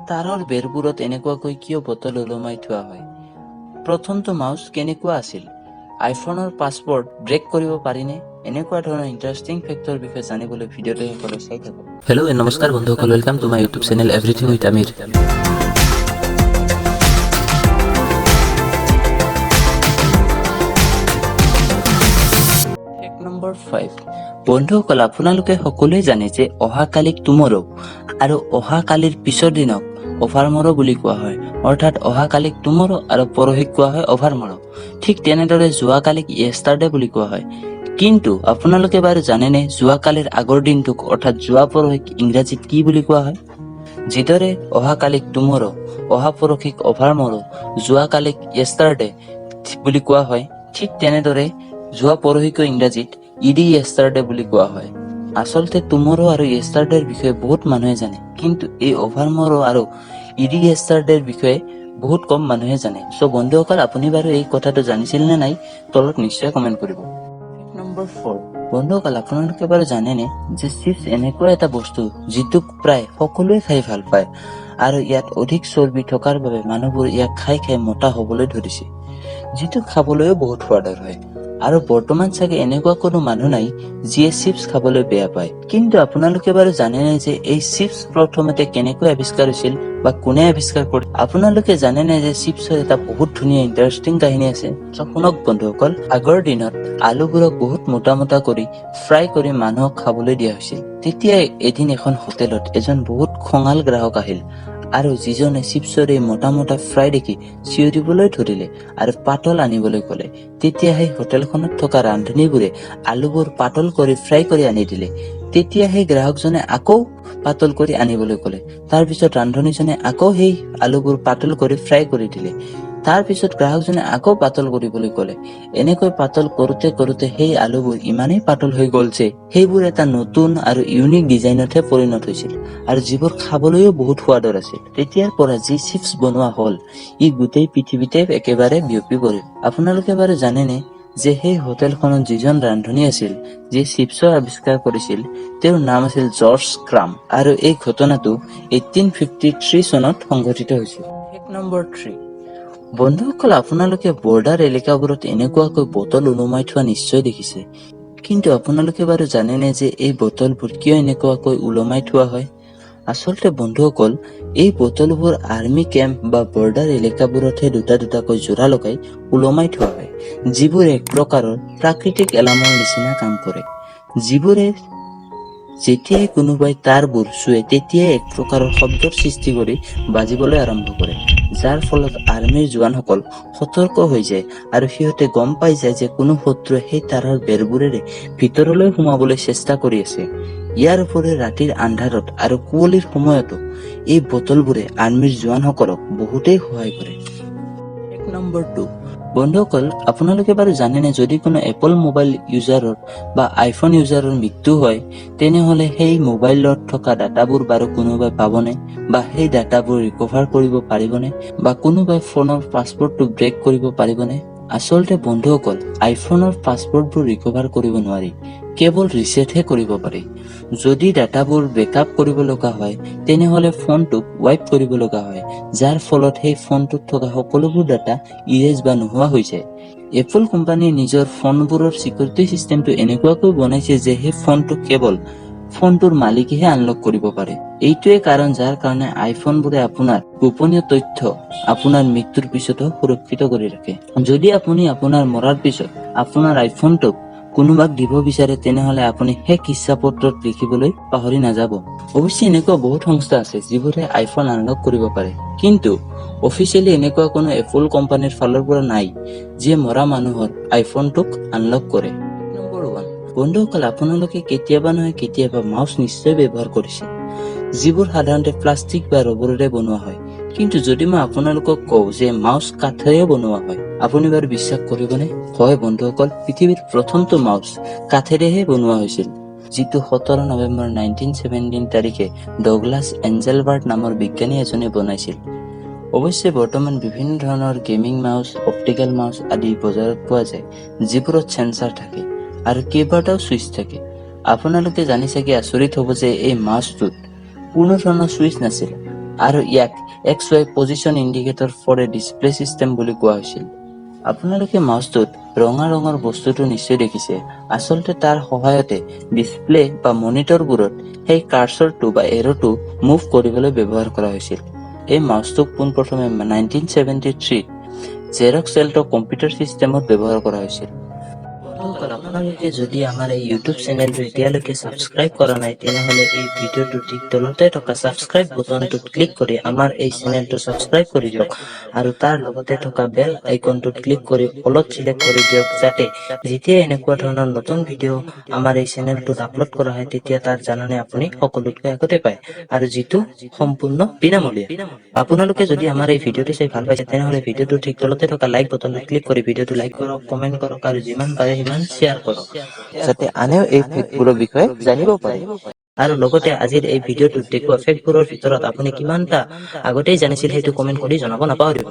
তাৰৰ বেৰবোৰত এনেকুৱাকৈ কিয় বটল ওলমাই থোৱা হয়? প্ৰথমটো মাউচ কেনেকুৱা আছিল? আইফোনৰ পাছৱৰ্ড ব্ৰেক কৰিব পাৰিনে? এনেকুৱা ধৰণৰ ইণ্টাৰেষ্টিং ফেক্টৰ বিষয়ে জানিবলৈ ভিডিঅ'টো শেষলৈ চাই থাকক। হেল্ল' নমস্কাৰ বন্ধুসকল, welcome to my YouTube channel everything with Aamir. Fact number 5। বন্ধুসকল, আপোনালোকে সকলোৱে জানে যে অহাকালিক টুমৰো আৰু অহাকালিৰ পিছৰ দিনক অভাৰমৰো বুলি কোৱা হয়। অৰ্থাৎ অহাকালিক টুমৰো আৰু পৰহিক কোৱা হয় অভাৰমৰো। ঠিক তেনেদৰে যোৱাকালিক য়েষ্টাৰডে বুলি কোৱা হয়। কিন্তু আপোনালোকে বাৰু জানেনে যোৱাকালিৰ আগৰ দিনটোক অৰ্থাৎ যোৱা পৰহিক ইংৰাজীত কি বুলি কোৱা হয়? যিদৰে অহাকালিক টুমৰো, অহা পৰহিক অভাৰমৰো, যোৱাকালিক য়েষ্টাৰডে বুলি কোৱা হয়, ঠিক তেনেদৰে যোৱা পৰহিকো ইংৰাজীত ইডি য়েষ্টাৰডে বুলি কোৱা হয়। আচলতে টুমৰো আৰু য়েষ্টাৰডেৰ বিষয়ে বহুত মানুহে জানে, কিন্তু এই অভাৰমৰো আৰু ইডি য়েষ্টাৰডেৰ বিষয়ে বহুত কম মানুহে জানে। চ' বন্ধুসকল, আপুনি বাৰু এই কথাটো জানিছিল নে নাই? তলত নিশ্চয় কমেণ্ট কৰিব। নম্বৰ 4। বন্ধুসকল, আপোনালোকে বাৰু জানেনে যে চিপছ এনেকুৱা এটা বস্তু যিটোক প্ৰায় সকলোৱে খাই ভাল পায় আৰু ইয়াত অধিক চৰ্বি থকাৰ বাবে মানুহবোৰ ইয়াক খাই খাই মোটা হবলৈ ধৰিছে, যিটো খাবলৈও বহুত সোৱাদৰ হয়। আৰু বৰ্তমান চাগে এনেকুৱা কোনো মানুহ নাই যিয়ে চিপছ খাবলৈ বেয়া পায়। কিন্তু আপোনালোকে বাৰু জানেনে যে এই চিপছ প্ৰথমতে কেনেকৈ আৱিষ্কাৰ হৈছিল বা কোনে আৱিষ্কাৰ কৰিছিল? আপোনালোকে জানেনে যে চিপছৰ এটা বহুত ধুনীয়া ইণ্টাৰেষ্টিং কাহিনী আছে? শুনক বন্ধুসকল, আগৰ দিনত আলুবোৰক বহুত মোটা মোটা কৰি ফ্ৰাই কৰি মানুহক খাবলৈ দিয়া হৈছিল। তেতিয়া এদিন এখন হোটেলত এজন বহুত খঙাল গ্ৰাহক আহিল আৰু যিজনে চিপছৰ এই মোটা মোটা ফ্ৰাই দেখি চিঞৰিবলৈ ধৰিলে আৰু পাতল আনিবলৈ ক'লে। তেতিয়া সেই হোটেলখনত থকা ৰান্ধনীবোৰে আলুবোৰ পাতল কৰি ফ্ৰাই কৰি আনি দিলে। তেতিয়া সেই গ্ৰাহকজনে আকৌ পাতল কৰি আনিবলৈ ক'লে। তাৰ পিছত ৰান্ধনীজনে আকৌ সেই আলুবোৰ পাতল কৰি ফ্ৰাই কৰি দিলে। তাৰ পিছত গ্ৰাহকজনে আকৌ পাতল কৰিবলৈ ক'লে। এনেকৈ পাতল কৰোতে কৰোতে সেই আলুবোৰ ইমানেই পাতল হৈ গ'ল যে সেইবোৰ এটা নতুন আৰু ইউনিক ডিজাইনতহে পৰিণত হৈছিল আৰু যিবোৰ খাবলৈও বহুত সোৱাদৰ আছিল। তেতিয়াৰ পৰা যি চিপছ বনোৱা হ'ল, ই গোটেই পৃথিৱীতে একেবাৰে বিয়পি পৰিল। আপোনালোকে বাৰু জানেনে যে সেই হোটেলখনত যিজন ৰান্ধনী আছিল, যি চিপছৰ আৱিষ্কাৰ কৰিছিল, তেওঁৰ নাম আছিল জৰ্জ ক্ৰাম আৰু এই ঘটনাটো 1853 চনত সংঘটিত হৈছিল। Fact number 3। বন্ধুসকল, আপোনালোকে বৰ্ডাৰ এলেকাবোৰত এনেকুৱাকৈ বটল ওলমাই থোৱা নিশ্চয় দেখিছে। কিন্তু আপোনালোকে বাৰু জানেনে যে এই বটলবোৰ কিয় এনেকুৱাকৈ ওলমাই থোৱা হয়? আচলতে বন্ধুসকল, এই বটলবোৰ আৰ্মি কেম্প বা বৰ্ডাৰ এলেকাবোৰতহে দুটা দুটাকৈ জোৰা লগাই ওলমাই থোৱা হয়, যিবোৰ এক প্ৰকাৰৰ প্ৰাকৃতিক এলাৰ্মৰ নিচিনা কাম কৰে, যিবোৰে যেতিয়াই কোনোবাই তাঁৰবোৰ চুৱে তেতিয়াই এক প্ৰকাৰৰ শব্দৰ সৃষ্টি কৰি বাজিবলৈ আৰম্ভ কৰে, যাৰ ফলত আৰ্মীৰ জোৱানসকল সতৰ্ক হৈ যায় আৰু সিহঁতে গম পাই যায় যে কোনো শত্ৰুৱে সেই তাঁৰৰ বেৰবোৰেৰে ভিতৰলৈ সোমাবলৈ চেষ্টা কৰি আছে। ইয়াৰ উপৰিও ৰাতিৰ আন্ধাৰত আৰু কুঁৱলীৰ সময়তো এই বটলবোৰে আৰ্মীৰ জোৱানসকলক বহুতেই সহায় কৰে। Fact number 2। বন্ধুসকল, আপোনালোকে বাৰু জানেনে যদি কোনো এপল মোবাইল ইউজাৰৰ বা আইফোন ইউজাৰৰ মৃত্যু হয়, তেনেহলে সেই মোবাইলত থকা ডাটাবোৰ বাৰু কোনোবাই পাবনে? বা সেই ডাটাবোৰ ৰিকভাৰ কৰিব পাৰিবনে? বা কোনোবাই ফোনৰ পাছৱৰ্ডটো ব্ৰেক কৰিব পাৰিবনে? আচলতে বন্ধুসকল, আইফোনৰ পাছৱৰ্ডবোৰ ৰিকভাৰ কৰিব নোৱাৰি, কেৱল ৰিছেটহে কৰিব পাৰি। যদি ডাটাবোৰ বেকআপ কৰিব লগা হয়, তেনেহলে ফোনটোক ৱাইপ কৰিব লগা হয়, যাৰ ফলত সেই ফোনটোত থকা সকলোবোৰ ডাটা ইৰেজ বা নোহোৱা হৈ যায়। এপল কোম্পানীয়ে নিজৰ ফোনবোৰৰ চিকিউৰিটি চিষ্টেমটো এনেকুৱাকৈ বনাইছে যে সেই ফোনটো কেৱল ফোনটোৰ মালিকেহে আনলক কৰিব পাৰে। এইটোৱে কাৰণ যাৰ কাৰণে আইফোনবোৰে আপোনাৰ গোপনীয় তথ্য আপোনাৰ মৃত্যুৰ পিছতো সুৰক্ষিত কৰি ৰাখে। যদি আপুনি আপোনাৰ মৰাৰ পিছত আপোনাৰ আইফোনটোক কোনোবাক দিব বিচাৰে, তেনেহলে আপুনি সেই ইচ্ছাপত্ৰত লিখিবলৈ পাহৰি নাযাব। অৱশ্যে এনেকুৱা বহুত সংস্থা আছে যিবোৰে আইফোন আনলক কৰিব পাৰে, কিন্তু অফিচিয়েলি এনেকুৱা কোনো এপল কোম্পানীৰ ফালৰ পৰা নাই যিয়ে মৰা মানুহৰ আইফোনটোক আনলক কৰে। নম্বৰ 1। বন্ধুসকল, আপোনালোকে কেতিয়াবা নহয় কেতিয়াবা মাউচ নিশ্চয় ব্যৱহাৰ কৰিছে, যিবোৰ সাধাৰণতে প্লাষ্টিক বা ৰবৰেৰে বনোৱা হয়। কিন্তু যদি মই আপোনালোকক কওঁ যে মাউচ কাঠেৰে বনোৱা হয়, আপুনি বাৰু বিশ্বাস কৰিবনে? হয় বন্ধুসকল, পৃথিৱীৰ প্ৰথমটো মাউচ কাঠেৰেহে বনোৱা হৈছিল, যিটো 17 নৱেম্বৰ 1917 তাৰিখে ডগলাছ এঞ্জেলবাৰ্ট নামৰ বিজ্ঞানী এজনে বনাইছিল। অৱশ্যে বৰ্তমান বিভিন্ন ধৰণৰ গেমিং মাউচ, অপ্টিকেল মাউচ আদি বজাৰত পোৱা যায়, যিবোৰত সেন্সৰ থাকে আৰু কেইবাটাও চুইচ থাকে। আপোনালোকে জানি চাগে আচৰিত হ'ব যে এই মাউচটোত কোনো ধৰণৰ চুইচ নাছিল, আৰু ইয়াক XY position indicator for a display system বুলি কোৱা হৈছিল। আপোনালোকে মাউচটোত ৰঙা ৰঙৰ বস্তুটো নিশ্চয় দেখিছে। আচলতে তাৰ সহায়তে ডিছপ্লে বা মনিটৰবোৰত সেই কাৰ্চৰটো বা এৰ'টো মুভ কৰিবলৈ ব্যৱহাৰ কৰা হৈছিল। এই মাউচটোক পোনপ্ৰথমে 1973 জেৰক্স এল্টো কম্পিউটাৰ চিষ্টেমত ব্যৱহাৰ কৰা হৈছিল। বন্ধুসকল, আপোনালোকে যদি আমাৰ এই ইউটিউব চেনেলটো এতিয়ালৈকে ছাবস্ক্ৰাইব কৰা নাই, তেনেহ'লে এই ভিডিঅ'টোৰ ঠিক তলতে থকা ছাবস্ক্ৰাইব বুটামটোত ক্লিক কৰি আমাৰ এই চেনেলটো ছাবস্ক্ৰাইব কৰি দিয়ক আৰু তাৰ লগতে থকা বেল আইকনটোত ক্লিক কৰি অলত চিলেক্ট কৰি দিয়ক, যাতে যেতিয়া এনেকুৱা ধৰণৰ নতুন ভিডিঅ' আমাৰ এই চেনেলটোত আপলোড কৰা হয় তেতিয়া তাৰ জাননী আপুনি সকলোতকৈ আগতে পায়, আৰু যিটো সম্পূৰ্ণ বিনামূলীয়া। আপোনালোকে যদি আমাৰ এই ভিডিঅ'টো চাই ভাল পাইছে, তেনেহ'লে ভিডিঅ'টো ঠিক তলতে থকা লাইক বুটামটোত ক্লিক কৰি ভিডিঅ'টো লাইক কৰক, কমেণ্ট কৰক আৰু যিমান পাৰে সিমান শ্বেয়াৰ কৰক, যাতে আনেও এই ফেক্টবোৰৰ বিষয়ে জানিব পাৰে। আৰু লগতে আজিৰ এই ভিডিঅ'টোত দেখুওৱা ফেক্টবোৰৰ ভিতৰত আপুনি কিমানটা আগতেই জানিছিল সেইটো কমেণ্ট কৰি জনাব নাপাহৰিব।